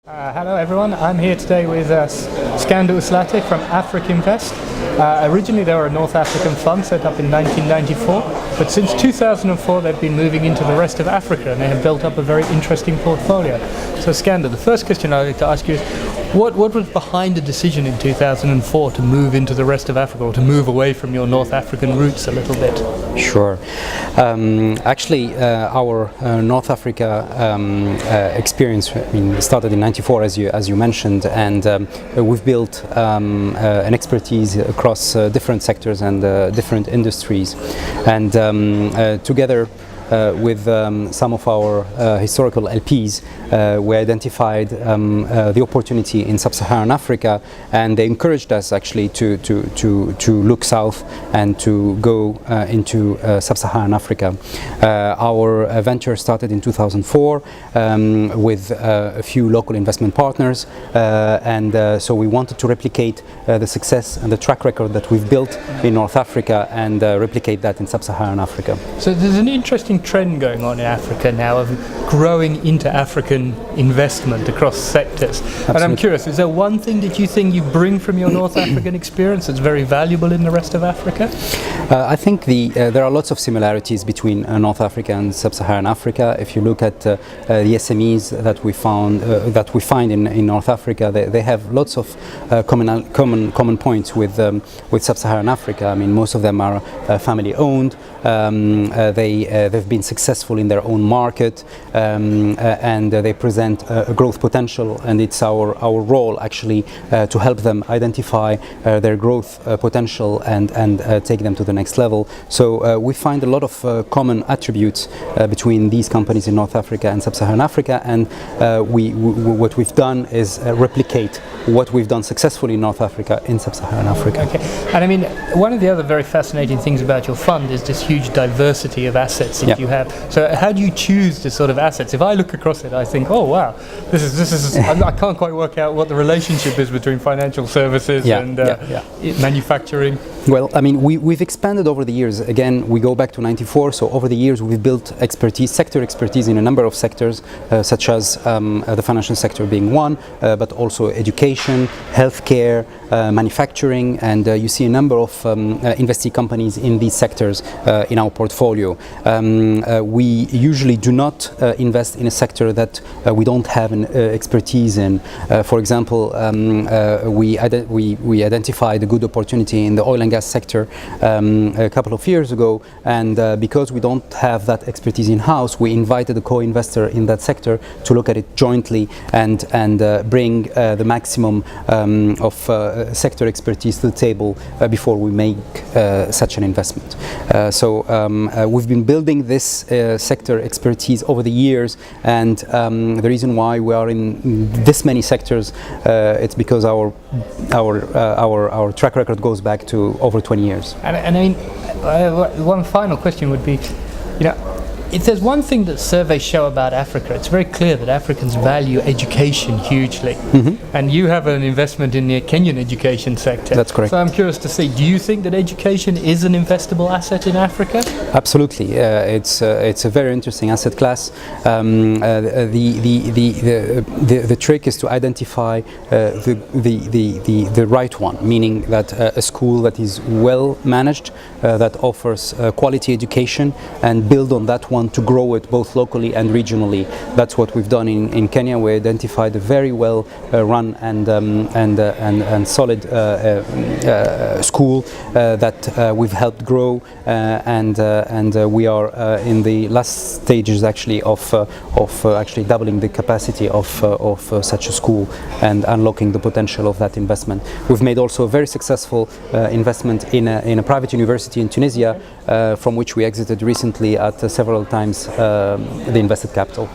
Hello everyone, I'm here today with Skander Oueslati from AfricInvest. Originally they were a North African fund set up in 1994, but since 2004 they've been moving into the rest of Africa and they have built up a very interesting portfolio. So Skander, the first question I'd like to ask you is, what was behind the decision in 2004 to move into the rest of Africa, or to move away from your North African roots a little bit? Sure. Actually, our North Africa experience started in '94, as you mentioned, and we've built an expertise across different sectors and different industries, and together with some of our historical LPs, we identified the opportunity in Sub-Saharan Africa, and they encouraged us actually to look south and to go into Sub-Saharan Africa. Our venture started in 2004 with a few local investment partners, and so we wanted to replicate the success and the track record that we've built in North Africa and replicate that in Sub-Saharan Africa. So there's an interesting trend going on in Africa now of growing into African investment across sectors. Absolutely. And I'm curious, is there one thing that you think you bring from your North African experience that's very valuable in the rest of Africa? I think there are lots of similarities between North Africa and Sub-Saharan Africa. If you look at the SMEs that we find in North Africa, they have lots of common points with Sub-Saharan Africa. I mean, most of them are family owned. They've been successful in their own market, and they present a growth potential, and it's our role actually to help them identify their growth potential and take them to the next level. So we find a lot of common attributes between these companies in North Africa and Sub-Saharan Africa, and what we've done is replicate what we've done successfully in North Africa in Sub-Saharan Africa. Okay, and I mean, one of the other very fascinating things about your fund is this huge diversity of assets that you have. So how do you choose the sort of assets? If I look across it, I think, oh wow, this is I can't quite work out what the relationship is between financial services and manufacturing. Well, I mean, we've expanded over the years. Again, we go back to '94, so over the years we've built sector expertise in a number of sectors, such as the financial sector being one, but also education, healthcare, manufacturing, and you see a number of investee companies in these sectors in our portfolio. We usually do not invest in a sector that we don't have an expertise in. For example, we identified a good opportunity in the oil and gas sector a couple of years ago, and because we don't have that expertise in-house, we invited a co-investor in that sector to look at it jointly and bring the maximum of sector expertise to the table before we make such an investment. So we've been building this sector expertise over the years, and the reason why we are in this many sectors, it's because our track record goes back to over 20 years. And I mean, one final question would be, if there's one thing that surveys show about Africa, it's very clear that Africans value education hugely. Mm-hmm. And you have an investment in the Kenyan education sector. That's correct. So I'm curious to see, do you think that education is an investable asset in Africa? Absolutely. It's a very interesting asset class. The trick is to identify the right one, meaning that a school that is well managed, that offers quality education, and build on that one to grow it both locally and regionally. That's what we've done in Kenya. We identified a very well run and solid school that we've helped grow, and we are in the last stages actually of actually doubling the capacity of such a school and unlocking the potential of that investment. We've made also a very successful investment in a private university in Tunisia, from which we exited recently at several times the invested capital.